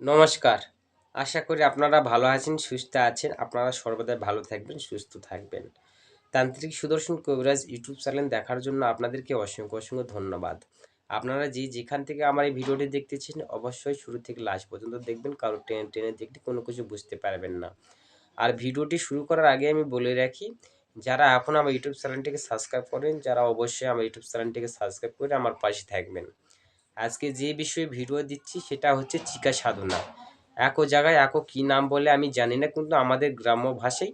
নমস্কার। আশা করি আপনারা ভালো আছেন, সুস্থ আছেন। আপনারা সর্বদাই ভালো থাকবেন, সুস্থ থাকবেন। তান্ত্রিক সুদর্শন কবিরাজ ইউটিউব চ্যানেল দেখার জন্য আপনাদেরকে অসংখ্য ধন্যবাদ। আপনারা যেখান থেকে আমার এই ভিডিওটি দেখতেছেন অবশ্যই শুরু থেকে লাস্ট পর্যন্ত দেখবেন, কারণ টেনে দেখলে কোনো কিছু বুঝতে পারবেন না। আর ভিডিওটি শুরু করার আগে আমি বলে রাখি, যারা এখন আমার ইউটিউব চ্যানেলটিকে সাবস্ক্রাইব করেন, যারা অবশ্যই আমার ইউটিউব চ্যানেলটিকে সাবস্ক্রাইব করে আমার পাশে থাকবেন। আজকে যে বিষয়ে ভিডিও দিচ্ছি সেটা হচ্ছে চিকা সাধনা। একো জায়গায় একো কী নাম বলে আমি জানি না, কিন্তু আমাদের গ্রাম্য ভাষায়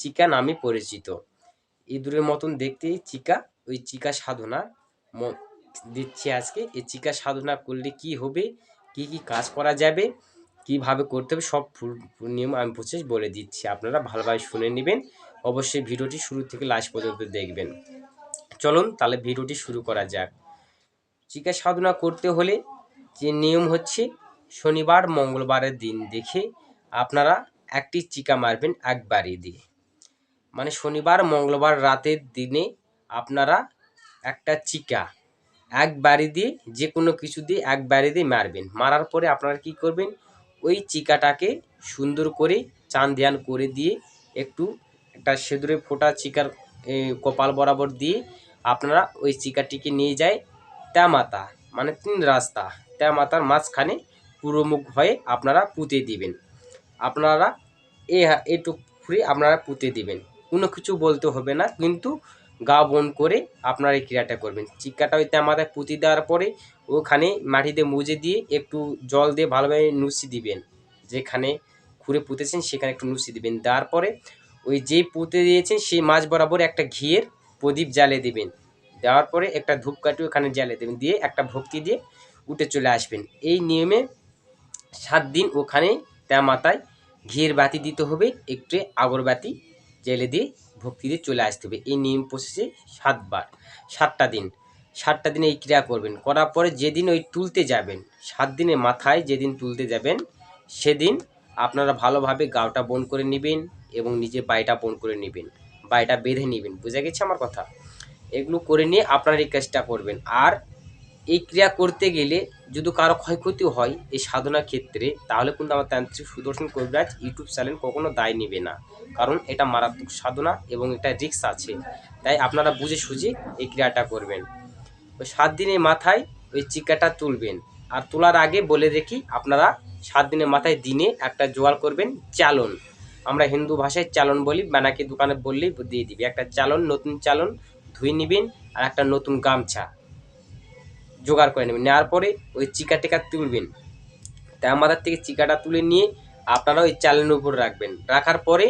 চিকা নামে পরিচিত। ইঁদুরের মতন দেখতে চিকা, ওই চিকা সাধনা দিচ্ছি আজকে। এই চিকা সাধনা করলে কি হবে, কি কি কাজ করা যাবে, কিভাবে করতে হবে, সব নিয়ম আমি প্রসেস বলে দিচ্ছি। আপনারা ভালোভাবে শুনে নেবেন, অবশ্যই ভিডিওটি শুরু থেকে লাস্ট পর্যন্ত দেখবেন। চলুন তাহলে ভিডিওটি শুরু করা যাক। চিকা সাধনা করতে হলে যে নিয়ম হচ্ছে, শনিবার মঙ্গলবারের দিন দেখে আপনারা একটি চিকা মারবেন একবারই দিয়ে। মানে শনিবার মঙ্গলবার রাতের দিনে আপনারা একটা চিকা একবারই দিয়ে, যে কোনো কিছু দিয়ে একবারই দিয়ে মারবেন। মারার পরে আপনারা কি করবেন, ওই চিকাটাকে সুন্দর করে চান ধ্যান করে দিয়ে একটু একটা সেঁদুরে ফোটা চিকার কপাল বরাবর দিয়ে আপনারা ওই চিকাটিকে নিয়ে যায় তেমাতা, মানে 3 রাস্তা, তেমাতার মাঝখানে পুরোমুখ হয়ে আপনারা পুঁতে দিবেন। আপনারা এটুক ফুরি আপনারা পুঁতে দিবেন, কোনো কিছু বলতে হবে না, কিন্তু গা বন করে আপনারা এই ক্রিয়াটা করবেন। চিকাটা ওই তেমাতায় পুঁতে দেওয়ার পরে ওখানে মাটিতে মুজে দিয়ে একটু জল দিয়ে ভালোভাবে নুসি দিবেন। যেখানে খুঁড়ে পুঁতেছেন সেখানে একটু নুসি দিবেন। দেওয়ার পরে ওই যেই পুঁতে দিয়েছেন সেই মাঝ বরাবর একটা ঘিয়ের প্রদীপ জ্বালিয়ে দিবেন। দেওয়ার পরে একটা ধূপকাঠি ওখানে জ্বালিয়ে দেবেন, দিয়ে একটা ভক্তি দিয়ে উঠে চলে আসবেন। এই নিয়মে 7 দিন ওখানে তেমাতায় ঘিয়ের বাতি দিতে হবে, একটু আগরবাতি জ্বেলে দিয়ে ভক্তি দিয়ে চলে আসতে হবে। এই নিয়ম প্রসেসে 7 বার, 7টা দিন, 7টা দিনে এই ক্রিয়া করবেন। করার পরে যেদিন ওই তুলতে যাবেন, 7 দিনের মাথায় যেদিন তুলতে যাবেন সেদিন আপনারা ভালোভাবে গাওটা বন করে নেবেন এবং নিজে বাড়িটা বন করে নেবেন, বাড়িটা বেঁধে নেবেন। বুঝা গেছে আমার কথা? এগুলো করে নিয়ে আপনারা এই কাজটা করবেন। আর এই ক্রিয়া করতে গেলে যদি কারো ক্ষয়ক্ষতি হয় এই সাধনার ক্ষেত্রে, তাহলে কিন্তু আমার তান্ত্রিক সুদর্শন কবিরাজ ইউটিউব চ্যানেল কখনো দায় নেবে না, কারণ এটা মারাত্মক সাধনা এবং এটা রিস্ক আছে। তাই আপনারা বুঝে সুঝে এই ক্রিয়াটা করবেন। ওই 7 দিনের মাথায় ওই চিকাটা তুলবেন। আর তোলার আগে বলে রেখি, আপনারা 7 দিনের মাথায় দিনে একটা জোগাড় করবেন চালন। আমরা হিন্দু ভাষায় চালন বলি, বানাকি দোকানে বললেই দিয়ে দিবি। একটা চালন, নতুন চালন ধুয়ে নেবেন, আর একটা নতুন গামছা জোগাড় করে নেবেন। নেওয়ার পরে ওই চিকা টিকা তুলবেন। তাই আমাদের থেকে চিকাটা তুলে নিয়ে আপনারা ওই চালের উপর রাখবেন। রাখার পরে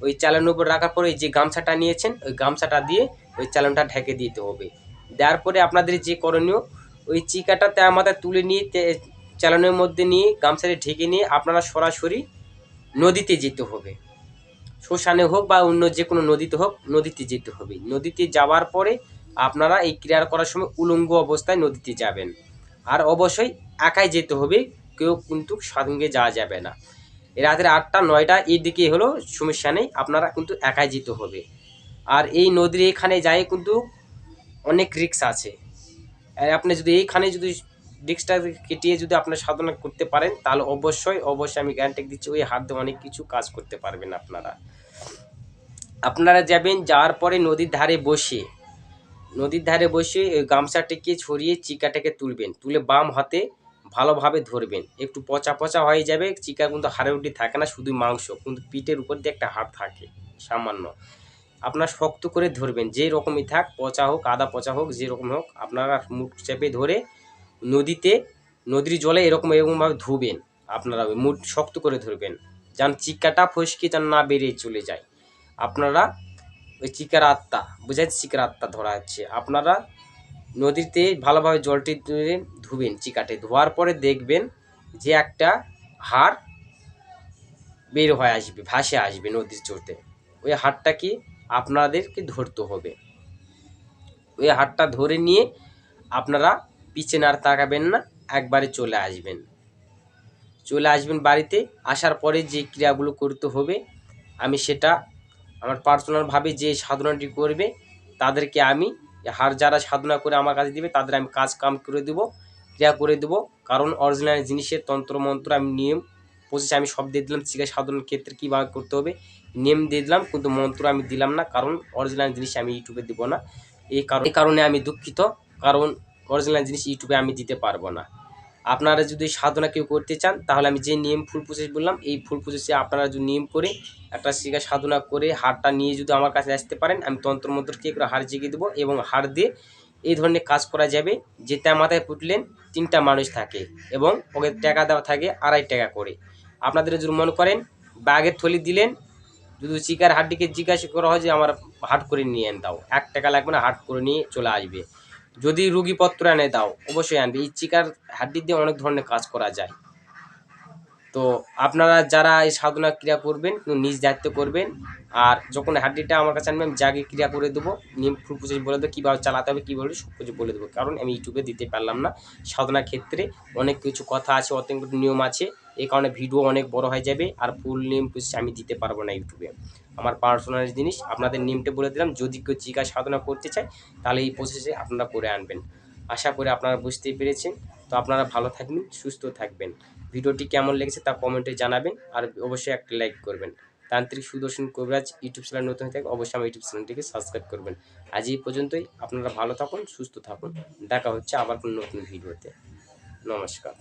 ওই চালের উপর রাখার পরে যে গামছাটা নিয়েছেন ওই গামছাটা দিয়ে ওই চালনটা ঢেকে দিতে হবে। দেওয়ার পরে আপনাদের যে করণীয়, ওই চিকাটাতে আমাদের তুলে নিয়ে চালানোর মধ্যে নিয়ে গামছাটি ঢেকে নিয়ে আপনারা সরাসরি নদীতে যেতে হবে। শ্মশানে হোক বা অন্য যে কোনো নদীতে হোক, নদীতে যেতে হবে। নদীতে যাওয়ার পরে আপনারা এই ক্রিয়া করার সময় উলঙ্গ অবস্থায় নদীতে যাবেন। আর অবশ্যই একাই যেতে হবে, কেউ কিন্তু সঙ্গে যাওয়া যাবে না। রাতের 8টা 9টা এই দিকে হলো সমস্যা নেই, আপনারা কিন্তু একাই যেতে হবে। আর এই নদীর এখানে যাই কিন্তু অনেক রিস্ক আছে। আপনি যদি এইখানে যদি রিস্কটা কেটিয়ে যদি আপনার সাধনা করতে পারেন, তাহলে অবশ্যই আমি গ্যারান্টি দিচ্ছি ওই হাত দিয়ে অনেক কিছু কাজ করতে পারবেন। আপনারা যাবেন, যাওয়ার পরে নদীর ধারে বসে ওই গামছাটিকে ছড়িয়ে চিকাটাকে তুলবেন। তুলে বাম হাতে ভালোভাবে ধরবেন। একটু পচা পচা হয়ে যাবে, চিকা কিন্তু হাড়ের উঠে থাকে না, শুধু মাংস, কিন্তু পিঠের উপর দিয়ে একটা হাড় থাকে সামান্য। আপনার শক্ত করে ধরবেন, যে রকমই থাক, পচা হোক আদা পচা হোক যে রকম হোক, আপনারা মুখ চেপে ধরে নদীর জলে এরকমভাবে ধুবেন। আপনারা ওই মুখ শক্ত করে ধরবেন, যেন চিকাটা ফসকে যেন না বেরিয়ে চলে যায়। আপনারা ওই চিকার আত্মা বুঝাচ্ছে, চিকার আত্মা ধরা হচ্ছে। আপনারা নদীতে ভালোভাবে জলটি ধুবেন, চিকাটে ধোয়ার পরে দেখবেন যে একটা হাড় বের হয়ে আসবে, ভাসে আসবে নদীর চোটে। ওই হাড়টাকে আপনাদেরকে ধরতে হবে। ওই হাড়টা ধরে নিয়ে আপনারা পিছনে আর তাকাবেন না, একবারে চলে আসবেন বাড়িতে। আসার পরে যে ক্রিয়াগুলো করতে হবে আমি সেটা আমার পার্সোনালভাবে যে সাধনাটি করবে তাদেরকে আমি যারা সাধনা করে আমার কাছে দিবে তাদের আমি কাজ কাম করে দেবো, ক্রিয়া করে দেবো। কারণ অরিজিনাল জিনিসের তন্ত্রমন্ত্র আমি নিয়ম প্রসেস আমি সব দিয়ে দিলাম। চিকা সাধনার ক্ষেত্রে কীভাবে করতে হবে নেম দিয়ে দিলাম, কিন্তু মন্ত্র আমি দিলাম না, কারণ অরিজিনাল জিনিস আমি ইউটিউবে দিব না। এই কারণে আমি দুঃখিত, কারণ অরিজিনাল জিনিস ইউটিউবে আমি দিতে পারবো না। আপনারা যদি সাধনা কেউ করতে চান তাহলে আমি যে নিয়ম ফুল প্রসেস বললাম এই ফুল প্রসেসে আপনারা যদি নিয়ম করে একটা শিখা সাধনা করে হাড়টা নিয়ে যদি আমার কাছে আসতে পারেন, আমি তন্ত্রমন্ত্র কে করে হাড় জেগে দেবো এবং হাড় দিয়ে এই ধরনের কাজ করা যাবে। যেটা মাথায় পুটলেন 3টা মানুষ থাকে এবং ওকে টাকা দেওয়া থাকে 2.5 টাকা করে। আপনাদের যদি মনে করেন ব্যাগের থলি দিলেন, যদি চিকার হাড্ডিকে জিজ্ঞাসা করা হয় যে আমার হাট করে নিয়ে দাও, 1 টাকা লাগবে না, হাট করে নিয়ে চলে আসবে। যদি রুগীপত্র এনে দাও অবশ্যই আনবে। এই চিকার হাড্ডি দিয়ে অনেক ধরনের কাজ করা যায়। তো আপনারা যারা এই সাধনা ক্রিয়া করবেন নিজ দায়িত্ব করবেন, আর যখন হাড্ডিটা আমার কাছে আনবেন আমি জাগে ক্রিয়া করে দেবো, নিয়ম ফুল প্রসেস বলে দেবো, কীভাবে চালাতে হবে কী বলে সব কিছু বলে দেবো, কারণ আমি ইউটিউবে দিতে পারলাম না। সাধনার ক্ষেত্রে অনেক কিছু কথা আছে, অনেক নিয়ম আছে, এই কারণে ভিডিও অনেক বড় হয়ে যাবে, আর ফুল নিয়ম প্রসেস আমি দিতে পারবো না ইউটিউবে। আমার পার্সোনাল জিনিস আপনাদের নিয়মটা বলে দিলাম, যদি কেউ চিকা সাধনা করতে চায় তাহলে এই প্রসেসে আপনারা করে আনবেন। আশা করি আপনারা বুঝতেই পেরেছেন। তো আপনারা ভালো থাকবেন, সুস্থ থাকবেন। ভিডিওটি কেমন লেগেছে তা কমেন্টে জানাবেন, আর অবশ্যই একটা লাইক করবেন। তান্ত্রিক সুদর্শন কবিরাজ ইউটিউব চ্যানেল নতুন হয়ে থাকে অবশ্যই আমার ইউটিউব চ্যানেলটিকে সাবস্ক্রাইব করবেন। আজ এই পর্যন্তই। আপনারা ভালো থাকুন, সুস্থ থাকুন। দেখা হচ্ছে আবার কোনো নতুন ভিডিওতে। নমস্কার।